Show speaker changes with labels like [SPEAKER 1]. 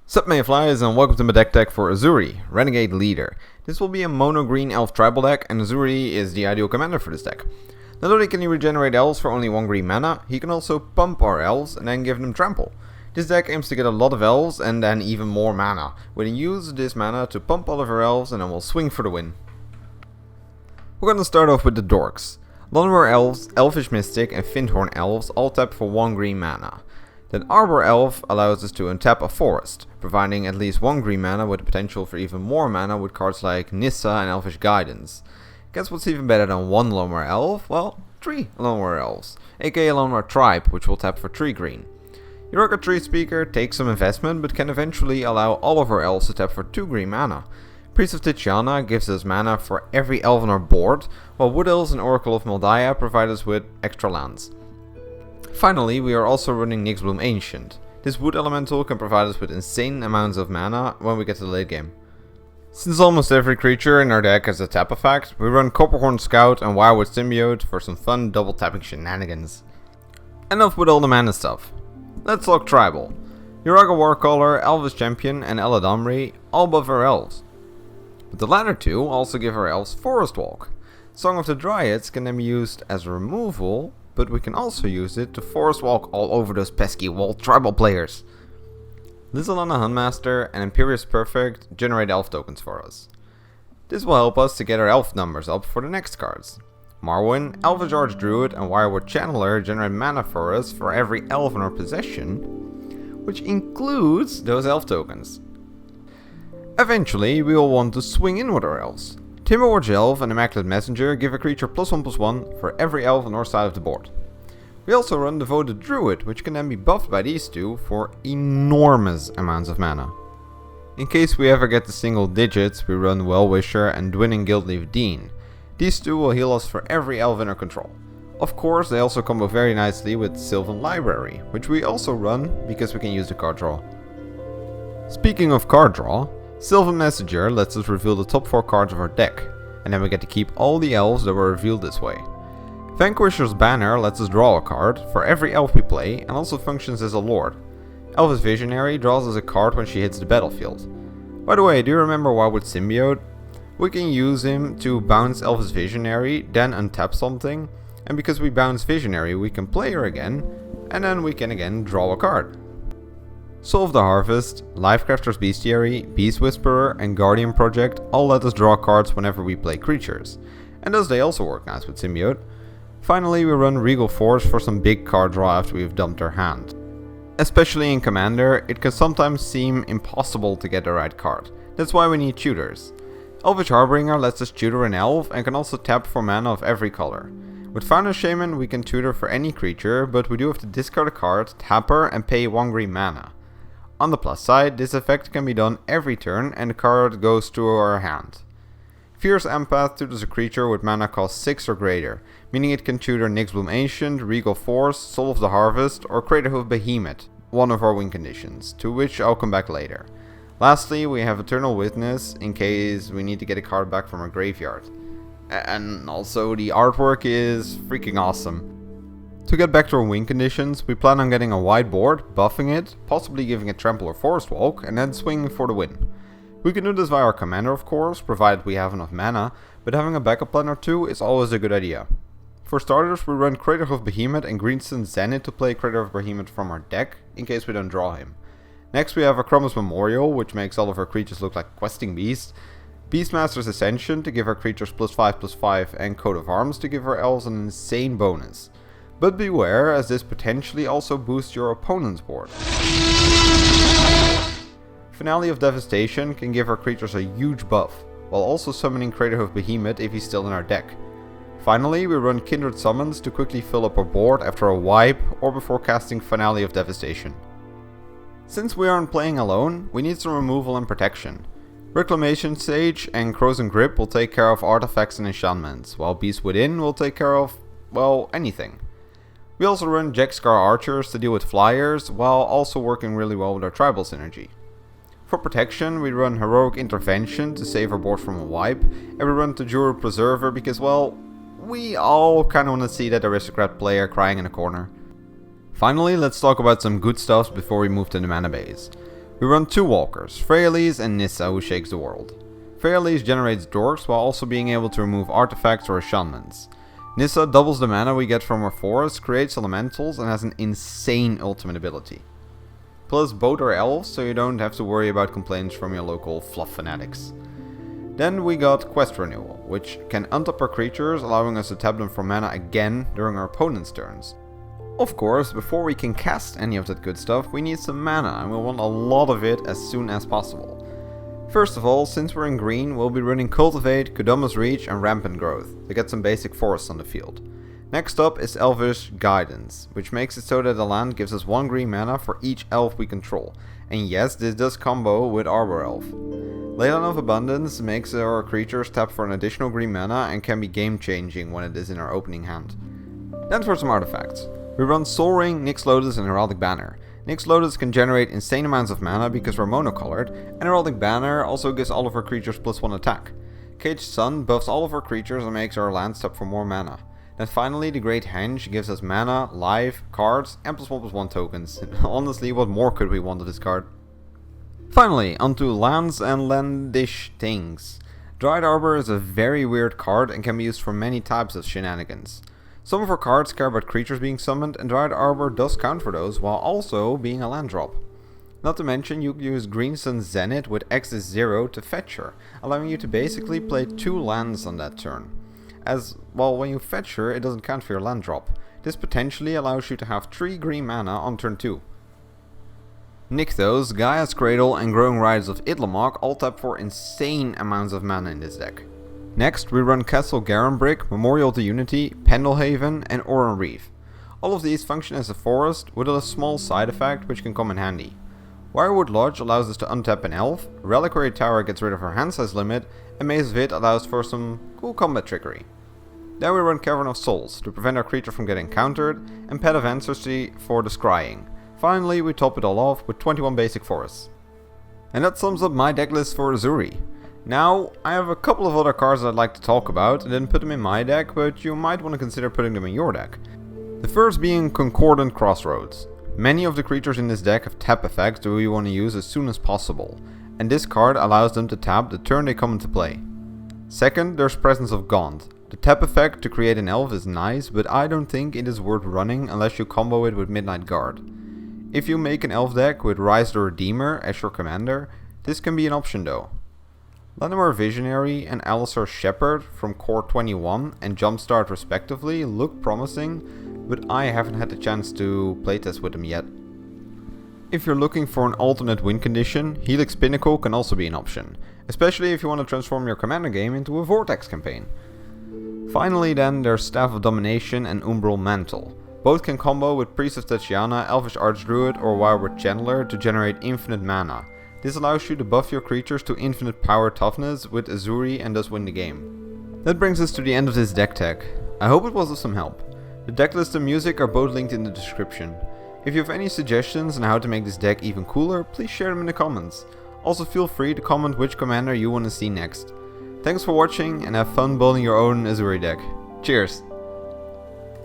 [SPEAKER 1] Sup mayflies and welcome to my deck tech for Ezuri, Renegade Leader. This will be a mono green elf tribal deck and Ezuri is the ideal commander for this deck. Not only can he regenerate elves for only 1 green mana, he can also pump our elves and then give them trample. This deck aims to get a lot of elves and then even more mana. We can use this mana to pump all of our elves and then we'll swing for the win. We're gonna start off with the dorks. Llanowar elves, Elvish Mystic and Fyndhorn elves all tap for 1 green mana. Then Arbor Elf allows us to untap a forest, providing at least 1 green mana with the potential for even more mana with cards like Nissa and Elvish Guidance. Guess what's even better than 1 Llanowar Elf? Well, 3 Llanowar Elves, aka Llanowar Tribe, which will tap for 3 green. Your Tree Speaker takes some investment but can eventually allow all of our elves to tap for 2 green mana. Priest of Titiana gives us mana for every elf on our board, while Wood Elves and Oracle of Moldiah provide us with extra lands. Finally, we are also running Nyxbloom Ancient. This wood elemental can provide us with insane amounts of mana when we get to the late game. Since almost every creature in our deck has a tap effect, we run Copperhorn Scout and Wirewood Symbiote for some fun double tapping shenanigans. Enough with all the mana stuff. Let's talk tribal. Uraga Warcaller, Elvish Champion and Eladamri all buff our elves. But the latter two also give our elves Forest Walk. Song of the Dryads can then be used as removal, but we can also use it to forest walk all over those pesky wall tribal players. Lizalana Huntmaster and Imperious Perfect generate elf tokens for us. This will help us to get our elf numbers up for the next cards. Marwyn, Elvish Archdruid and Wirewood Channeler generate mana for us for every elf in our possession, which includes those elf tokens. Eventually we will want to swing in with our elves. Timberwatch Elf and Immaculate Messenger give a creature +1/+1 for every elf on our side of the board. We also run Devoted Druid, which can then be buffed by these two for enormous amounts of mana. In case we ever get to single digits, we run Well-Wisher and Dwindling Guildleaf Dean. These two will heal us for every elf in our control. Of course, they also combo very nicely with Sylvan Library, which we also run because we can use the card draw. Speaking of card draw, Sylvan Messenger lets us reveal the top 4 cards of our deck, and then we get to keep all the elves that were revealed this way. Vanquisher's Banner lets us draw a card for every elf we play and also functions as a lord. Elvish Visionary draws us a card when she hits the battlefield. By the way, do you remember Wirewood Symbiote? We can use him to bounce Elvish Visionary, then untap something, and because we bounce Visionary we can play her again, and then we can again draw a card. Soul of the Harvest, Lifecrafter's Bestiary, Beast Whisperer and Guardian Project all let us draw cards whenever we play creatures, and thus they also work nice with Symbiote. Finally, we run Regal Force for some big card draw after we've dumped our hand. Especially in Commander, it can sometimes seem impossible to get the right card, that's why we need tutors. Elvish Harbinger lets us tutor an elf and can also tap for mana of every color. With Founder's Shaman we can tutor for any creature, but we do have to discard a card, tap her and pay 1 green mana. On the plus side, this effect can be done every turn and the card goes to our hand. Fierce Empath tutors a creature with mana cost 6 or greater, meaning it can tutor Nyxbloom Ancient, Regal Force, Soul of the Harvest or Craterhoof Behemoth, one of our win conditions, to which I'll come back later. Lastly, we have Eternal Witness in case we need to get a card back from our graveyard. And also the artwork is freaking awesome. To get back to our win conditions, we plan on getting a wide board, buffing it, possibly giving it Trample or Forest Walk, and then swinging for the win. We can do this via our commander of course, provided we have enough mana, but having a backup plan or two is always a good idea. For starters, we run Craterhoof Behemoth and Greenstone Zenith to play Craterhoof Behemoth from our deck, in case we don't draw him. Next we have a Chroma's Memorial, which makes all of our creatures look like questing beasts, Beastmaster's Ascension to give our creatures +5/+5 and Coat of Arms to give our elves an insane bonus. But beware, as this potentially also boosts your opponent's board. Finale of Devastation can give our creatures a huge buff, while also summoning Craterhoof Behemoth if he's still in our deck. Finally, we run Kindred Summons to quickly fill up our board after a wipe or before casting Finale of Devastation. Since we aren't playing alone, we need some removal and protection. Reclamation Sage and Crozen Grip will take care of artifacts and enchantments, while Beast Within will take care of, well, anything. We also run Jackscar Archers to deal with flyers, while also working really well with our tribal synergy. For protection, we run Heroic Intervention to save our board from a wipe, and we run Tajuru Preserver because, well, we all kinda wanna see that aristocrat player crying in a corner. Finally, let's talk about some good stuffs before we move to the mana base. We run 2 walkers, Freyalise and Nissa, who shakes the world. Freyalise generates dorks while also being able to remove artifacts or enchantments. Nissa doubles the mana we get from her forest, creates elementals, and has an insane ultimate ability. Plus both are elves, so you don't have to worry about complaints from your local fluff fanatics. Then we got Quest Renewal, which can untap our creatures, allowing us to tap them for mana again during our opponent's turns. Of course, before we can cast any of that good stuff, we need some mana, and we'll want a lot of it as soon as possible. First of all, since we're in green, we'll be running Cultivate, Kudoma's Reach and Rampant Growth to get some basic forests on the field. Next up is Elvish Guidance, which makes it so that the land gives us 1 green mana for each elf we control. And yes, this does combo with Arbor Elf. Leyline of Abundance makes our creatures tap for an additional green mana and can be game changing when it is in our opening hand. Then for some artifacts. We run Sol Ring, Nyx Lotus and Heraldic Banner. Nyx Lotus can generate insane amounts of mana because we're monocolored, and Heraldic Banner also gives all of our creatures +1 attack. Caged Sun buffs all of our creatures and makes our lands tap for more mana. Then finally, the Great Henge gives us mana, life, cards, and +1/+1 tokens. Honestly, what more could we want of this card? Finally, onto lands and landish things. Dryad Arbor is a very weird card and can be used for many types of shenanigans. Some of our cards care about creatures being summoned, and Dryad Arbor does count for those while also being a land drop. Not to mention, you can use Green Sun Zenith with X is 0 to fetch her, allowing you to basically play 2 lands on that turn. As, well, when you fetch her, it doesn't count for your land drop. This potentially allows you to have 3 green mana on turn 2. Nykthos, Gaia's Cradle and Growing Riders of Idlamok all tap for insane amounts of mana in this deck. Next, we run Castle Garenbrick, Memorial to Unity, Pendelhaven and Oran Reef. All of these function as a forest with a small side effect which can come in handy. Wirewood Lodge allows us to untap an elf, Reliquary Tower gets rid of our hand size limit, and Maze of It allows for some cool combat trickery. Then we run Cavern of Souls to prevent our creature from getting countered, and Pet of Ancestry for the scrying. Finally, we top it all off with 21 basic forests. And that sums up my deck list for Ezuri. Now, I have a couple of other cards I'd like to talk about and didn't put them in my deck, but you might want to consider putting them in your deck. The first being Concordant Crossroads. Many of the creatures in this deck have tap effects that we want to use as soon as possible, and this card allows them to tap the turn they come into play. Second, there's Presence of Gaunt. The tap effect to create an elf is nice, but I don't think it is worth running unless you combo it with Midnight Guard. If you make an elf deck with Rise the Redeemer as your commander, this can be an option though. Lanimar Visionary and Alisar Shepherd from Core 21 and Jumpstart respectively look promising, but I haven't had the chance to playtest with them yet. If you're looking for an alternate win condition, Helix Pinnacle can also be an option, especially if you want to transform your commander game into a Vortex campaign. Finally then, there's Staff of Domination and Umbral Mantle. Both can combo with Priest of Tatiana, Elvish Archdruid or Wildwood Channeler to generate infinite mana. This allows you to buff your creatures to infinite power toughness with Ezuri and thus win the game. That brings us to the end of this deck tech. I hope it was of some help. The deck list and music are both linked in the description. If you have any suggestions on how to make this deck even cooler, please share them in the comments. Also feel free to comment which commander you want to see next. Thanks for watching and have fun building your own Ezuri deck. Cheers!